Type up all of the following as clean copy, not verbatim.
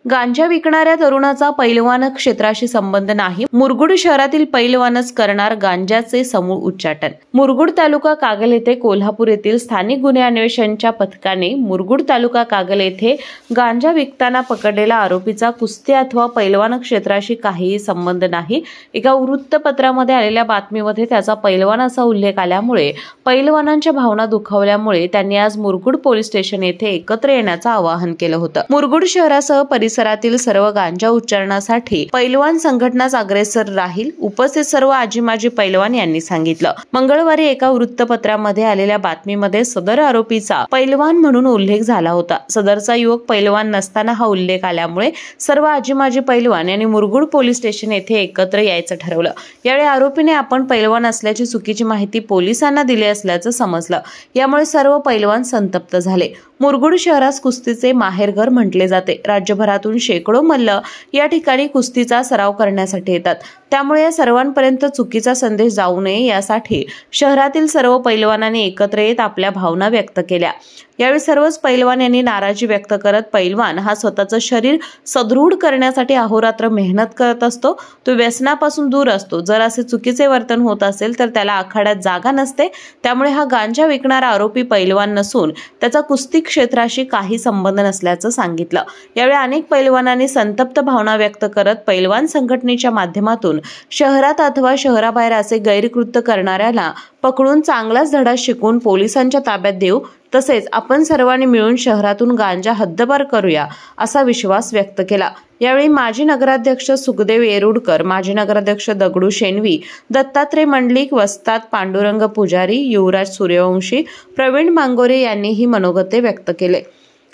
गांजा विकणाऱ्या तरुणाचा पैलवान क्षेत्राशी संबंध नाही, मुरगुड शहरातील पैलवानच करणार गांजाचे समूळ उच्चाटन। मुरगुड तालुका कागल येथे कोल्हापूर येथील स्थानिक गुन्हे अन्वेषणच्या पथकाने मुरगुड तालुका कागल येथे गांजा विकताना पकडलेला आरोपीचा कुस्ती अथवा पैलवान क्षेत्राशी काहीही संबंध नाही, एका वृत्तपत्रामध्ये आलेल्या बातमीमध्ये त्याचा पैलवान असा उल्लेख आल्यामुळे पैलवानांच्या भावना दुखावल्यामुळे त्यांनी आज मुरगुड पोलीस स्टेशन येथे एकत्र येण्याचं आवाहन केलं होतं। मुरगुड शहरासह परिसरातील सर्व गांजा उच्चारणासाठी पैलवान संघटनाच अग्रेसर राहील, उपस्थित सर्व आजी माजी पैलवान यांनी सांगितलं। मंगळवारी एका वृत्तपत्रामध्ये आलेल्या बातमीमध्ये सदर आरोपीचा पैलवान म्हणून उल्लेख झाला होता। सदरचा युवक पैलवान नसताना हा उल्लेख आल्यामुळे सर्व आजी माजी पैलवान यांनी मुरगुड पोलीस स्टेशन येथे एकत्र यायचं ठरवलं। यावेळी आरोपीने आपण पैलवान असल्याची चुकीची माहिती पोलिसांना दिली असल्याचं समजलं। यामुळे सर्व पैलवान संतप्त झाले। मुरगुड शहरास कुस्तीचे माहेरघर म्हटले जाते। राज्यभरातून शेकडो मल्ल या ठिकाणी कुस्तीचा सराव करण्यासाठी येतात, त्यामुळे या सर्वांपर्यंत चुकीचा संदेश जाऊ नये यासाठी शहरातील सर्व पैलवानांनी एकत्र येत आपल्या भावना व्यक्त केल्या। यावेळी सर्वच पैलवान यांनी नाराजी व्यक्त करत पैलवान हा स्वतःचं शरीर सदृढ करण्यासाठी अहोरात्र मेहनत करत असतो, तो व्यसनापासून दूर असतो। जर असे चुकीचे वर्तन होत असेल तर त्याला आखाड्यात जागा नसते, त्यामुळे हा गांजा विकणारा आरोपी पैलवान नसून त्याचा कुस्ती क्षेत्राशी काही संबंध नसल्याचं सांगितलं। यावेळी अनेक पैलवानांनी संतप्त भावना व्यक्त करत पैलवान संघटनेच्या माध्यमातून शहरात अथवा शहराबाहेर असे गैरकृत्य करणाऱ्याला पकडून चांगलाच धडा शिकवून पोलिसांच्या ताब्यात देऊ, तसेच आपण सर्वांनी मिळून शहरातून गांजा हद्दपार करूया असा विश्वास व्यक्त केला। यावेळी माजी नगराध्यक्ष सुखदेव येरुडकर, माजी नगराध्यक्ष दगडू शेणवी, दत्तात्रय मंडलिक, वस्ताद पांडुरंग पुजारी, युवराज सूर्यवंशी, प्रवीण मांगोरे यांनीही मनोगते व्यक्त केले।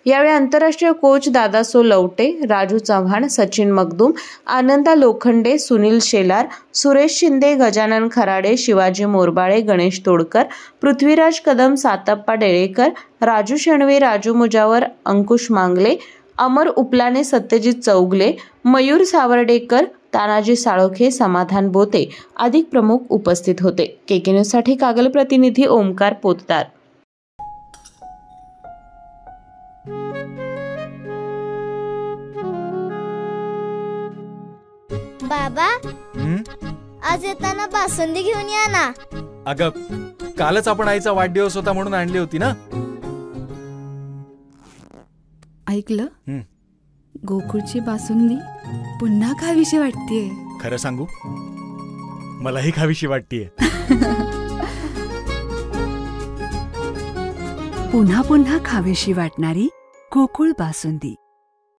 यावेळी आंतरराष्ट्रीय कोच दादासो लवटे, राजू चव्हाण, सचिन मगदूम, आनंदा लोखंडे, सुनील शेलार, सुरेश शिंदे, गजानन खराडे, शिवाजी मोरबाळे, गणेश तोडकर, पृथ्वीराज कदम, सातप्पा डेळेकर, राजू शेणवे, राजू मुजावर, अंकुश मांगले, अमर उपलाने, सत्यजित चौगले, मयूर सावर्डेकर, तानाजी साळोखे, समाधान बोते अधिक प्रमुख उपस्थित होते। केके न्यूज साठी कागल प्रतिनिधी ओमकार पोतदार। बाबा, आज येताना बासुंदी घेऊन या ना। अगं, कालच आपण आईचा वाढदिवस होता म्हणून आणली होती ना। ऐकलं, गोकुळची बासुंदी पुन्हा खावीशी वाटतेय। खरं सांगू, मलाही खावीशी वाटतेय। पुन्हा पुन्हा खावीशी वाटणारी गोकुळ बासुंदी।